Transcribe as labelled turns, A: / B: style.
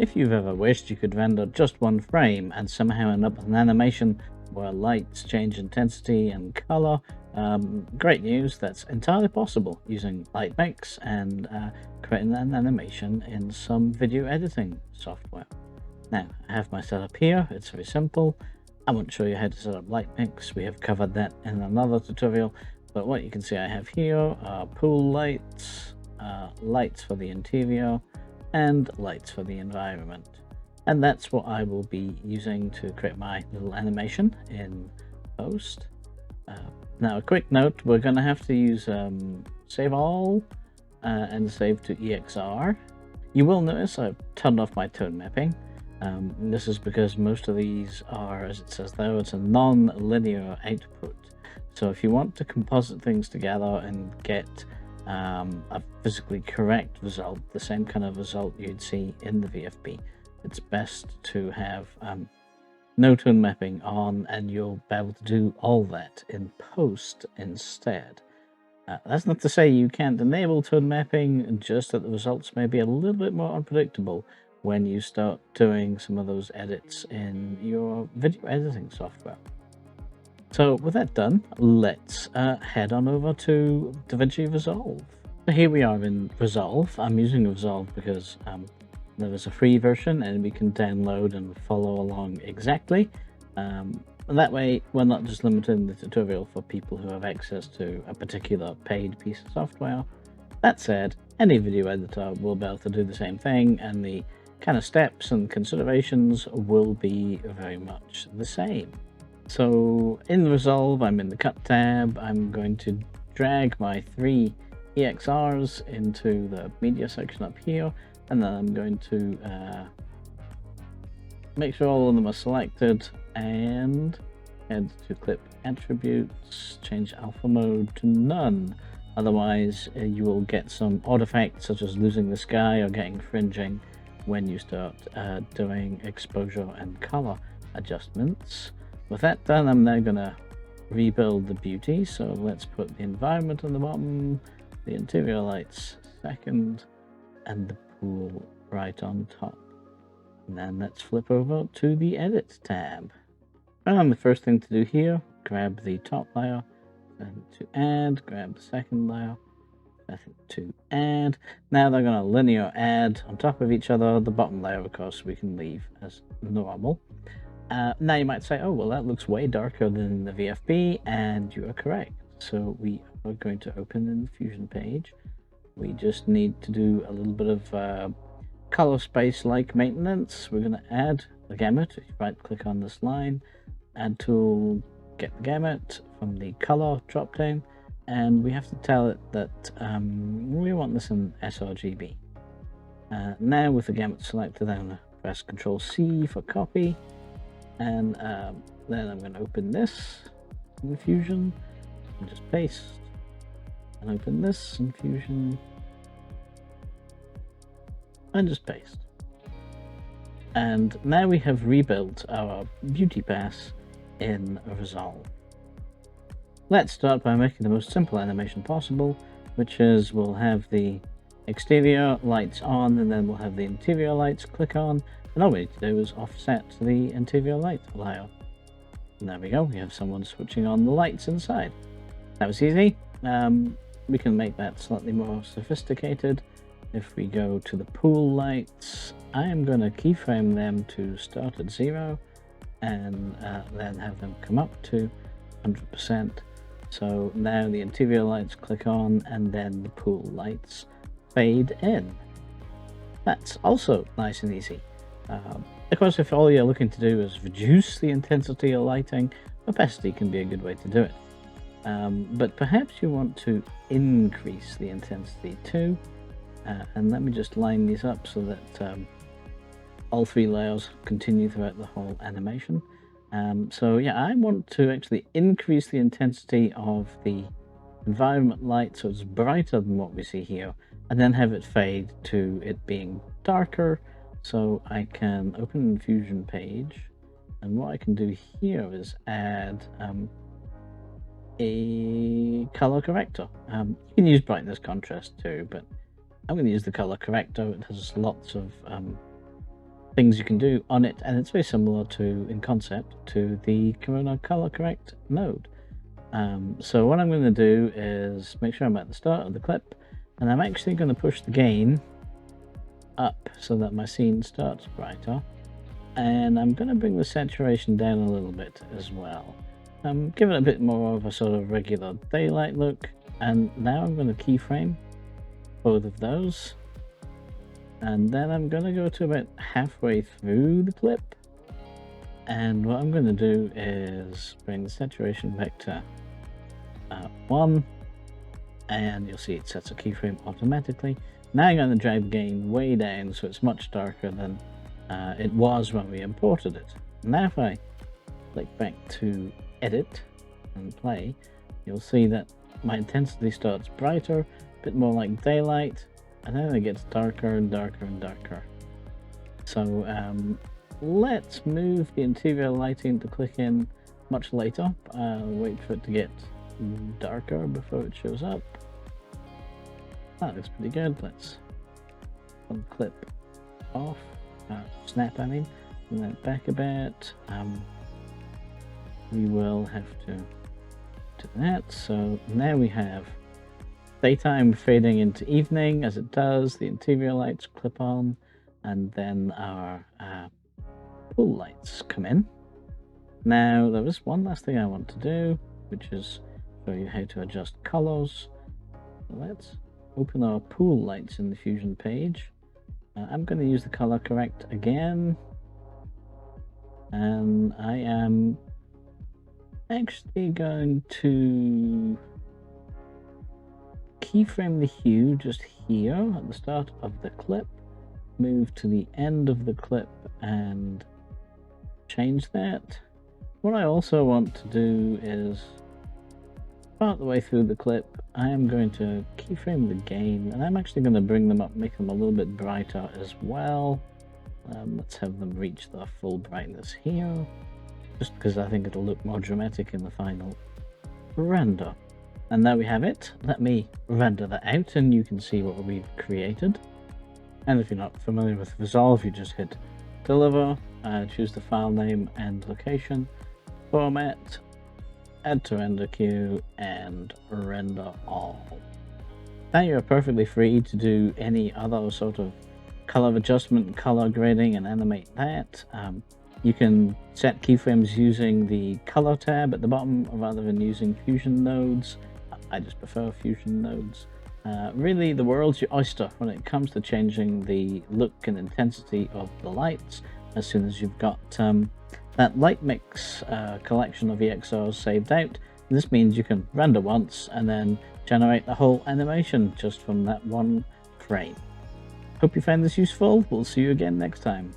A: If you've ever wished you could render just one frame and somehow end up with an animation where lights change intensity and color, great news, that's entirely possible using Light Mix and creating an animation in some video editing software. Now, I have my setup here, it's very simple. I won't show you how to set up Light Mix, we have covered that in another tutorial, but what you can see I have here are pool lights, lights for the interior, and lights for the environment. And that's what I will be using to create my little animation in post. Now a quick note, we're going to have to use save all and save to EXR. You will notice I've turned off my tone mapping. This is because most of these are, as it says there, it's a non-linear output. So if you want to composite things together and get a physically correct result, the same kind of result you'd see in the VFB, it's best to have no tone mapping on, and you'll be able to do all that in post instead. That's not to say you can't enable tone mapping, just that the results may be a little bit more unpredictable when you start doing some of those edits in your video editing software. So with that done, let's head on over to DaVinci Resolve. So here we are in Resolve. I'm using Resolve because there is a free version and we can download and follow along exactly. And that way we're not just limiting the tutorial for people who have access to a particular paid piece of software. That said, any video editor will be able to do the same thing, and the kind of steps and considerations will be very much the same. So in Resolve, I'm in the Cut tab. I'm going to drag my 3 EXRs into the media section up here, and then I'm going to make sure all of them are selected and head to Clip Attributes, change Alpha Mode to None. Otherwise, you will get some odd effects such as losing the sky or getting fringing when you start doing exposure and color adjustments. With that done, I'm now going to rebuild the beauty. So let's put the environment on the bottom, the interior lights second, and the pool right on top. And then let's flip over to the Edit tab. And the first thing to do here, grab the top layer, then to add, grab the second layer, to add. Now they're going to linear add on top of each other. The bottom layer, of course, we can leave as normal. Now you might say, oh, well, that looks way darker than the VFB, and you are correct. So we are going to open in the Fusion page. We just need to do a little bit of color space like maintenance. We're going to add the gamut. If you right click on this line, add tool, get the gamut from the color drop down, and we have to tell it that we want this in sRGB. Now with the gamut selected, I'm going to press Ctrl C for copy. And then I'm going to open this in Fusion and just paste, and open this in Fusion and just paste. And now we have rebuilt our beauty pass in Resolve. Let's start by making the most simple animation possible, which is we'll have the exterior lights on, and then we'll have the interior lights click on. And all we need to do is offset the interior light layer. And there we go, we have someone switching on the lights inside. That was easy. We can make that slightly more sophisticated. If we go to the pool lights, I am going to keyframe them to start at 0 and then have them come up to 100%. So now the interior lights click on, and then the pool lights fade in. That's also nice and easy. Of course, if all you're looking to do is reduce the intensity of lighting, opacity can be a good way to do it. But perhaps you want to increase the intensity too. And let me just line these up so that all 3 layers continue throughout the whole animation. So yeah, I want to actually increase the intensity of the environment light so it's brighter than what we see here, and then have it fade to it being darker. So I can open the Fusion page, and what I can do here is add a color corrector. You can use brightness contrast too, but I'm going to use the color corrector. It has lots of things you can do on it, and it's very similar to, in concept, to the Corona Color Correct node. So what I'm going to do is make sure I'm at the start of the clip, and I'm actually going to push the gain up so that my scene starts brighter, and I'm going to bring the saturation down a little bit as well. Give it a bit more of a sort of regular daylight look, and now I'm going to keyframe both of those, and then I'm going to go to about halfway through the clip, and what I'm going to do is bring the saturation back to 1, and you'll see it sets a keyframe automatically. Now I'm going to drag the gain way down so it's much darker than it was when we imported it. Now if I click back to edit and play, you'll see that my intensity starts brighter, a bit more like daylight, and then it gets darker and darker and darker. So let's move the interior lighting to click in much later. Wait for it to get darker before it shows up. That looks pretty good. Let's unclip off, snap I mean, and then back a bit. We will have to do that. So now we have daytime fading into evening as it does, the interior lights clip on, and then our pool lights come in. Now there is one last thing I want to do, which is show you how to adjust colors. So let's open our pool lights in the Fusion page. I'm going to use the color correct again, and I am actually going to keyframe the hue just here at the start of the clip, move to the end of the clip and change that. What I also want to do is part the way through the clip, I am going to keyframe the gain, and I'm actually going to bring them up, make them a little bit brighter as well. Let's have them reach their full brightness here, just because I think it'll look more dramatic in the final render. And there we have it. Let me render that out and you can see what we've created. And if you're not familiar with Resolve, you just hit deliver, choose the file name and location, format, add to render queue, and render all. Now you're perfectly free to do any other sort of color adjustment, color grading, and animate that. You can set keyframes using the color tab at the bottom rather than using Fusion nodes. I just prefer Fusion nodes. Really, the world's your oyster when it comes to changing the look and intensity of the lights as soon as you've got that light mix collection of EXRs saved out. This means you can render once and then generate the whole animation just from that one frame. Hope you found this useful. We'll see you again next time.